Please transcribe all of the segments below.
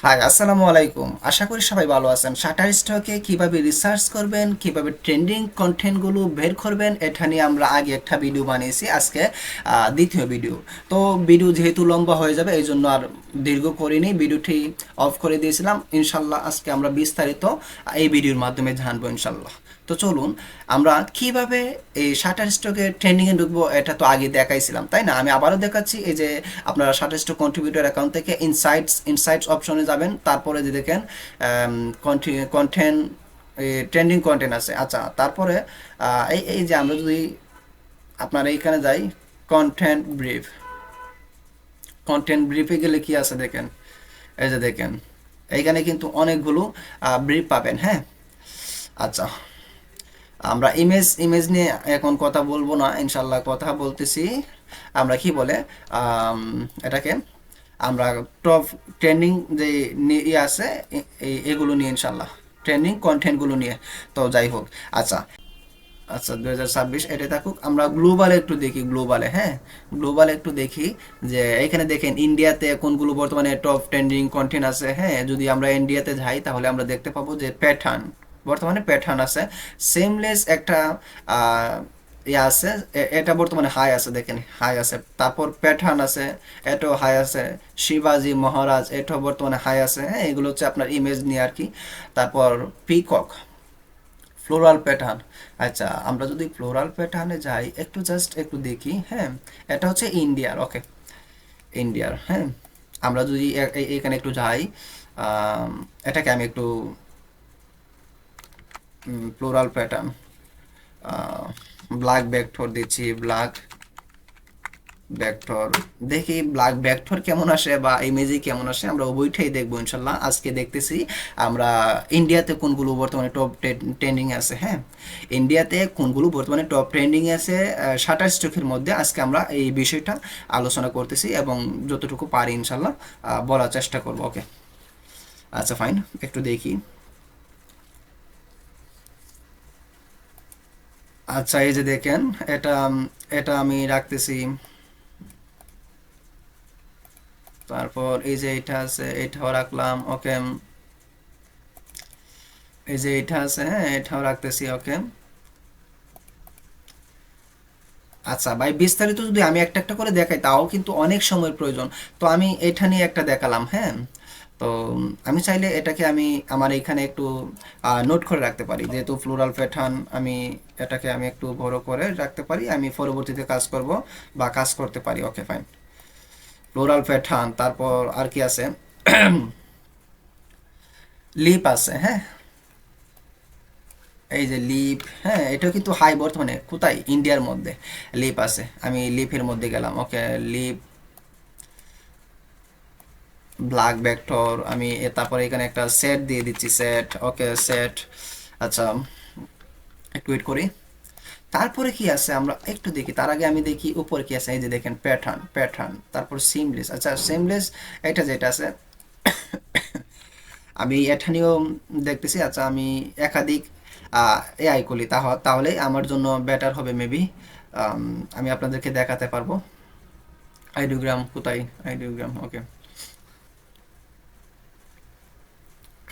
High, আসসালামু আলাইকুম। আশা করি সবাই ভালো আছেন। শাটার স্টকে কিভাবে রিসার্চ করবেন, কিভাবে ট্রেন্ডিং কন্টেন্টগুলো বের করবেন, এটা নিয়ে আমরা আগে একটা ভিডিও বানিয়েছি। আজকে দ্বিতীয় ভিডিও। তো ভিডিও যেহেতু লম্বা হয়ে যাবে এই জন্য আর দীর্ঘ করিনি, ভিডিওটি অফ করে দিয়েছিলাম। ইনশাল্লাহ আজকে আমরা বিস্তারিত এই ভিডিওর মাধ্যমে জানবো ইনশাল্লাহ। তো চলুন আমরা কিভাবে এই শাটার স্টকে ট্রেন্ডিংয়ে ঢুকবো, এটা তো আগে দেখাইছিলাম তাই না? আমি আবারও দেখাচ্ছি। এই যে আপনারা শাটার স্টক কন্ট্রিবিউটর অ্যাকাউন্ট থেকে ইনসাইটস অপশনে যাবেন, তারপরে যে দেখেন কন্টেন্ট, ট্রেন্ডিং কন্টেন্ট আছে। আচ্ছা, তারপরে এই এই যে আমরা যদি আপনার এইখানে যাই, কন্টেন্ট ব্রিফ, কন্টেন্ট ব্রিফে গেলে কি আছে দেখেন। এই যে দেখেন, এইখানে কিন্তু অনেকগুলো ব্রিফ পাবেন। হ্যাঁ, আচ্ছা, আমরা ইমেজ নিয়ে এখন কথা বলবো না, ইনশাল্লাহ কথা বলতেছি। আমরা কি বলে আম, এটাকে আমরা টপ ট্রেন্ডিং যে ইয়ে আছে, এগুলো নিয়ে ইনশাল্লাহ, ট্রেন্ডিং কন্টেন্টগুলো নিয়ে। তো যাই হোক, আচ্ছা আচ্ছা, 2026 এটা থাকুক। আমরা গ্লোবালে একটু দেখি, গ্লোবালে, হ্যাঁ, গ্লোবালে একটু দেখি যে এখানে দেখেন ইন্ডিয়াতে কোনগুলো বর্তমানে টপ ট্রেন্ডিং কন্টেন্ট আছে। হ্যাঁ, যদি আমরা ইন্ডিয়াতে যাই তাহলে আমরা দেখতে পাবো যে প্যাটার্ন, বর্তমানে প্যাটার্ন আছে। সেমলেস একটা আহ, ইয়ে আছে, এটা বর্তমানে হাই আছে, দেখেন হাই আছে। তারপর প্যাটার্ন আছে, এটাও হাই আছে। শিবাজি মহারাজ, এটাও বর্তমানে হাই আছে। হ্যাঁ, এগুলো হচ্ছে আপনার ইমেজ নিয়ে আর কি। তারপর পিকক, ফ্লোরাল প্যাটার্ন। আচ্ছা, আমরা যদি ফ্লোরাল প্যাটার্নে যাই, একটু জাস্ট একটু দেখি। হ্যাঁ, এটা হচ্ছে ইন্ডিয়ার, ওকে, ইন্ডিয়ার। হ্যাঁ, আমরা যদি এখানে একটু যাই, এটাকে আমি একটু ফ্লোরাল প্যাটার্ন, ব্ল্যাক ভেক্টর দিচ্ছি, ব্ল্যাক ভেক্টর। দেখি ব্ল্যাক ভেক্টর কেমন আসে বা ইমেজে কেমন আসে, আমরা উভয়টাই দেখবো ইনশাল্লাহ। আজকে দেখতেছি আমরা ইন্ডিয়াতে কোনগুলো বর্তমানে টপ ট্রেন্ডিং আছে। হ্যাঁ, ইন্ডিয়াতে কোনগুলো বর্তমানে টপ ট্রেন্ডিং আছে শাটার স্টকের মধ্যে, আজকে আমরা এই বিষয়টা আলোচনা করতেছি এবং যতটুকু পারি ইনশাল্লাহ বলার চেষ্টা করবো। ওকে, আচ্ছা ফাইন, একটু দেখি। আচ্ছা, এই যে দেখেন, এটা এটা আমি রাখতেছি। তারপর এই যে এটা আছে, এটাও রাখলাম। ওকে, এই যে এটা আছে, হ্যাঁ, এটাও রাখতেছি। ওকে, আচ্ছা ভাই, বিস্তারিত যদি আমি একটা একটা করে দেখাই তাও কিন্তু অনেক সময়ের প্রয়োজন। তো আমি এটা নিয়ে একটা দেখালাম। হ্যাঁ, তো আমি চাইলে এটাকে আমি আমার এখানে একটু নোট করে রাখতে পারি, যেহেতু ফ্লোরাল প্যাটার্ন, আমি এটাকে আমি একটু বড় করে রাখতে পারি, আমি পরবর্তীতে কাজ করব বা কাজ করতে পারি। Okay fine, floral pattern. তারপর আর কি আছে, লিপ আছে। হ্যাঁ, এই যে লিপ, হ্যাঁ, এটাও কিন্তু হাই বর্তমানে, কোথায়, ইন্ডিয়ার মধ্যে লিপ আছে। আমি লিপের মধ্যে গেলাম। ওকে, লিপ, ব্ল্যাক ভেক্টর, আমি তারপরে এখানে একটা সেট দিয়ে দিচ্ছি, সেট। ওকে, সেট। আচ্ছা, একটু ওয়েট করি। তারপরে কি আছে আমরা একটু দেখি, তার আগে আমি দেখি উপরে কি আছে। এই যে দেখেন প্যাটার্ন, প্যাটার্ন, তারপর সিমলেস। আচ্ছা, সিমলেস, এটা যেটা আছে, আমি এটা নিয়েও দেখতেছি। আচ্ছা, আমি একাধিক এআই করি, তাহলে আমার জন্য বেটার হবে মেবি। আমি আপনাদেরকে দেখাতে পারবো। আইডিওগ্রাম কোথায়, আইডিওগ্রাম। ওকে,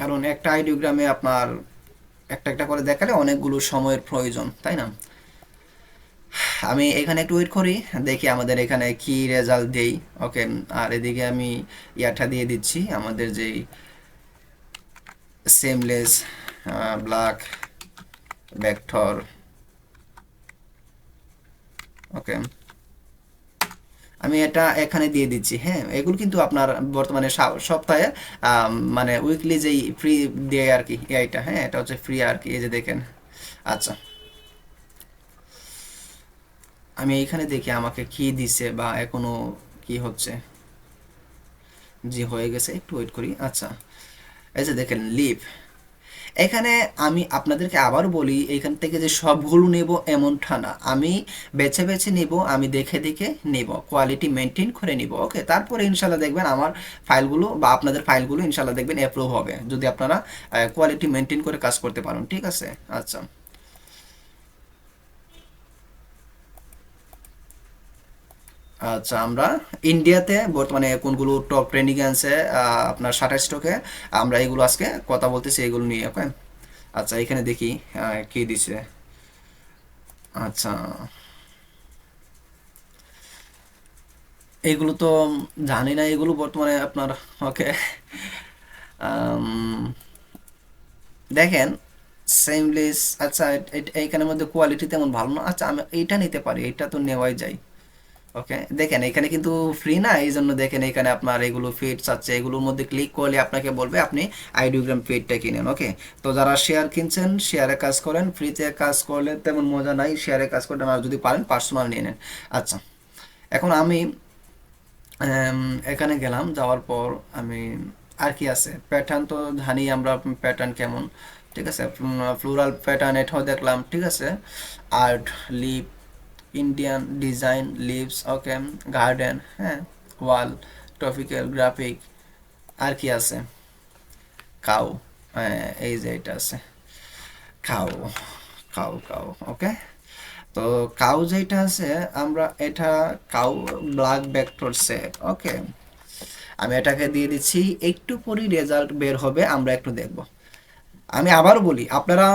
কারণ একটা আইডিওগ্রামে আপনার একটা একটা করে দেখালে অনেকগুলো সময়ের প্রয়োজন, তাই না? আমি এখানে একটু ওয়েট করি, দেখি আমাদের এখানে কি রেজাল্ট দেই। ওকে, আর এদিকে আমি ইয়াটা দিয়ে দিচ্ছি, আমাদের যেই সেমলেস ব্ল্যাক ভেক্টর। ওকে, আমি এটা এখানে দিয়ে দিচ্ছি। হ্যাঁ, এগুলো কিন্তু আপনার বর্তমানে সপ্তাহে মানে উইকলি যেই ফ্রি দেয় আর কি এআইটা। হ্যাঁ, এটা হচ্ছে ফ্রি আর কি, এই যে দেখেন। আচ্ছা, আমি এইখানে দেখি আমাকে কি দিছে বা এখনো কি হচ্ছে। জি, হয়ে গেছে, একটু ওয়েট করি। আচ্ছা, এই যে দেখেন লিভ, এখানে আমি আপনাদেরকে আবার বলি, এখান থেকে যে সবগুলো নেব এমনটা না, আমি বেছে বেছে নিব, আমি দেখে দেখে নেব, কোয়ালিটি মেনটেন করে নিব। ওকে, তারপরে ইনশাল্লাহ দেখবেন আমার ফাইলগুলো বা আপনাদের ফাইলগুলো ইনশাল্লাহ দেখবেন অ্যাপ্রুভ হবে, যদি আপনারা কোয়ালিটি মেনটেন করে কাজ করতে পারেন। ঠিক আছে, আচ্ছা, আচ্ছা, আমরা ইন্ডিয়াতে বর্তমানে কোনগুলো টপ ট্রেন্ডিং এ আছে আপনার শাটার স্টকে, আমরা এগুলো আজকে কথা বলতেছি এগুলো নিয়ে, ওকে। আচ্ছা, এখানে দেখি কি দিছে। আচ্ছা, এগুলো তো জানি না এগুলো বর্তমানে আপনার, ওকে। দেখেন সেমলেস, আচ্ছা এইখানের মধ্যে কোয়ালিটি তেমন ভালো না, আচ্ছা আমি এইটা নিতে পারি, এটা তো নেওয়াই যায়। ওকে, দেখেন এখানে কিন্তু ফ্রি না, এই জন্য দেখেন এখানে আপনার এগুলো ফিটস আছে, এগুলোর মধ্যে ক্লিক করলে আপনাকে বলবে আপনি আইডিওগ্রাম ফিটটা কিনেন, ওকে। তো যারা শেয়ার কিনছেন শেয়ারে কাজ করেন, ফ্রিতে কাজ করলে তেমন মজা নাই, শেয়ারে কাজ করতে আর যদি পারেন পার্সোনাল নিয়ে নেন। আচ্ছা, এখন আমি এখানে গেলাম, যাওয়ার পর আমি আর কি আছে প্যাটার্ন তো জানি আমরা প্যাটার্ন কেমন, ঠিক আছে। ফ্লোরাল প্যাটার্ন এটাও দেখলাম, ঠিক আছে। Art, lip, Indian design, leaves, okay, garden, হ্যাঁ, ওয়াল, ট্রপিক্যাল, গ্রাফিক, আর কি আছে, কাউ, হ্যাঁ এই যে এটা আছে কাউ, কাউ কাউ, ওকে। তো কাউ যেটা আছে, আমরা এটা কাউ ব্ল্যাক ভেক্টর সেট, ওকে। আমি এটাকে দিয়ে দিচ্ছি, একটু পরই রেজাল্ট বের হবে, আমরা একটু দেখব। আমি আবারও বলি, আপনারা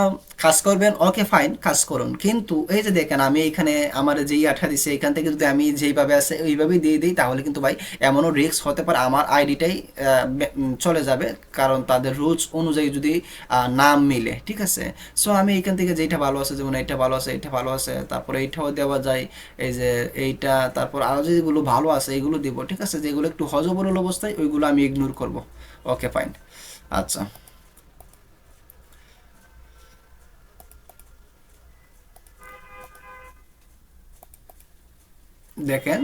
কাজ করবেন, ওকে ফাইন, কাজ করুন, কিন্তু এই যে দেখেন আমি এখানে আমার যেই আঠা দিছে এখান থেকে যদি আমি যেইভাবে আছে ওইভাবেই দিয়ে দিই, তাহলে কিন্তু ভাই এমনও রিস্ক হতে পারে আমার আইডিটাই চলে যাবে, কারণ তাদের রুলস অনুযায়ী যদি নাম মিলে, ঠিক আছে। সো আমি এখান থেকে যেটা ভালো আছে, যেমন এইটা ভালো আছে, এইটা ভালো আছে, তারপরে এইটাও দেওয়া যায়, এই যে এইটা, তারপর আরও যেগুলো ভালো আছে এইগুলো দিব, ঠিক আছে। যেগুলো একটু হজবরল অবস্থায় ওইগুলো আমি ইগনোর করব, ওকে ফাইন। আচ্ছা, দেখেন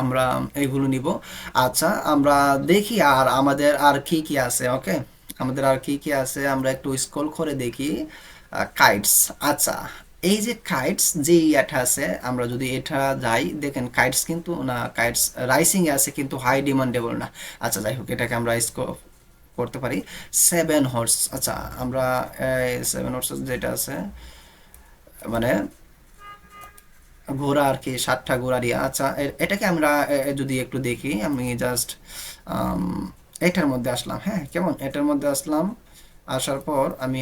আমরা এইগুলো নিব। আচ্ছা, আমরা দেখি আর আমাদের আর কি কি আছে, ওকে। আমাদের আর কি কি আছে, আমরা একটু স্ক্রল করে দেখি। কাইটস, আচ্ছা, এই যে কাইটস যে এটা আছে, আমরা যদি এটা যাই, দেখেন কাইটস কিন্তু না, কাইটস রাইসিং এ আছে কিন্তু হাই ডিমান্ডেবল না। আচ্ছা যাই হোক, এটাকে আমরা করতে পারি। সেভেন হর্স, আচ্ছা আমরা সেভেন হর্স যেটা আছে, মানে ঘোড়া আর কি, 7টা ঘোড়া দিয়ে, আচ্ছা এটাকে আমরা যদি একটু দেখি, আমি জাস্ট এটার মধ্যে আসলাম, হ্যাঁ কেমন, এটার মধ্যে আসলাম, আসার পর আমি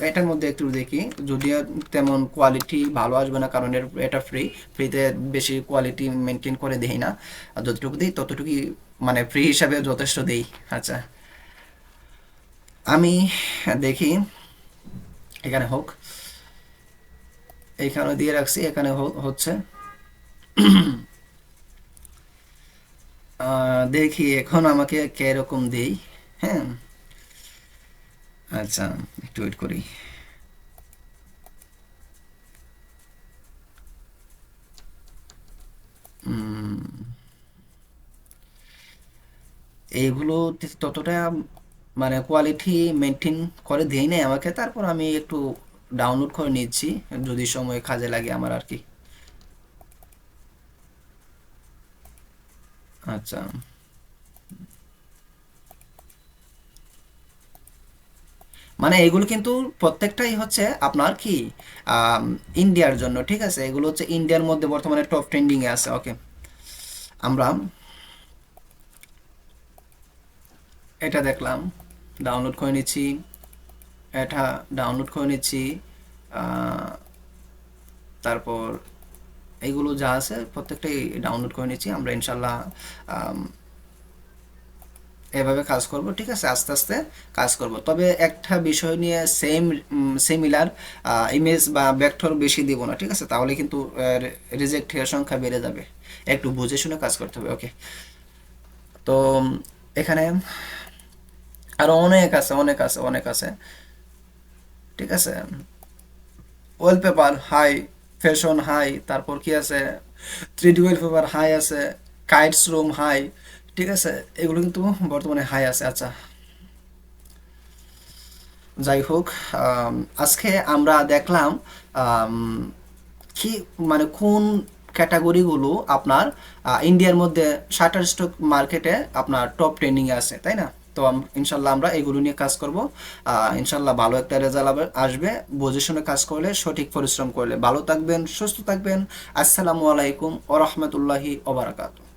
এটার মধ্যে একটু দেখি, যদিও তেমন কোয়ালিটি ভালো আসবে না, কারণ এটা ফ্রি, ফ্রিতে বেশি কোয়ালিটি মেনটেন করে দেই না, আর যতটুকু দিই ততটুকুই, মানে ফ্রি হিসাবে যথেষ্ট দেই। আচ্ছা, আমি দেখি এখানে হোক, এইখানে দিয়ে রাখছি, এখানে হচ্ছে। দেখি এখন আমাকে কিরকম দেই, হ্যাঁ। আচ্ছা, একটু ওয়েট করি। এইগুলো ততটা মানে কোয়ালিটি মেনটেন করে দেই নাই আমাকে, তারপর আমি একটু ডাউনলোড করে নিচ্ছি, যদি সময় কাজে লাগে আমার আর কি। আচ্ছা, মানে এগুলো কিন্তু প্রত্যেকটাই হচ্ছে আপনার কি আম, ইন্ডিয়ার জন্য, ঠিক আছে। এগুলো হচ্ছে ইন্ডিয়ার মধ্যে বর্তমানে টপ ট্রেন্ডিং এ আছে, ওকে। আমরা এটা দেখলাম, ডাউনলোড করে নিচ্ছি, এটা ডাউনলোড করে নিচ্ছি, আহ, তারপর এইগুলো যা আছে প্রত্যেকটাই ডাউনলোড করে নিচ্ছি, আমরা ইনশাল্লাহ আম, এভাবে কাজ করব, ঠিক আছে, আস্তে আস্তে কাজ করব। তবে একটা বিষয় নিয়ে সিমিলার ইমেজ বা ভেক্টর বেশি দিব না, ঠিক আছে, তাহলে কিন্তু রিজেক্টের সংখ্যা বেড়ে যাবে, একটু বুঝে শুনে কাজ করতে হবে, ওকে। তো এখানে আরো অনেক আছে, অনেক আছে, অনেক আছে, ঠিক আছে। ওয়ালপেপার হাই, ফ্যাশন হাই, তারপর কি আছে, 3D ওয়ালপেপার হাই আছে, কাইটস রুম হাই, ঠিক আছে। এগুলো কিন্তু বর্তমানে হাই আছে। আচ্ছা, যাই হোক, আজকে আমরা দেখলাম আম, কি মানে কোন ক্যাটাগরিগুলো আপনার ইন্ডিয়ার মধ্যে শাটার স্টক মার্কেটে আপনার টপ ট্রেন্ডিং এ আছে, তাই না? তো তো ইনশাল্লাহ আমরা এগুলো নিয়ে কাজ করব। ইনশাল্লাহ ভালো একটা রেজাল্ট আসবে বুঝে শুনে কাজ করলে, সঠিক পরিশ্রম করলে। ভালো থাকবেন, সুস্থ থাকবেন। আসসালামু আলাইকুম ওয়া রাহমাতুল্লাহি ওয়া বারাকাতুহু।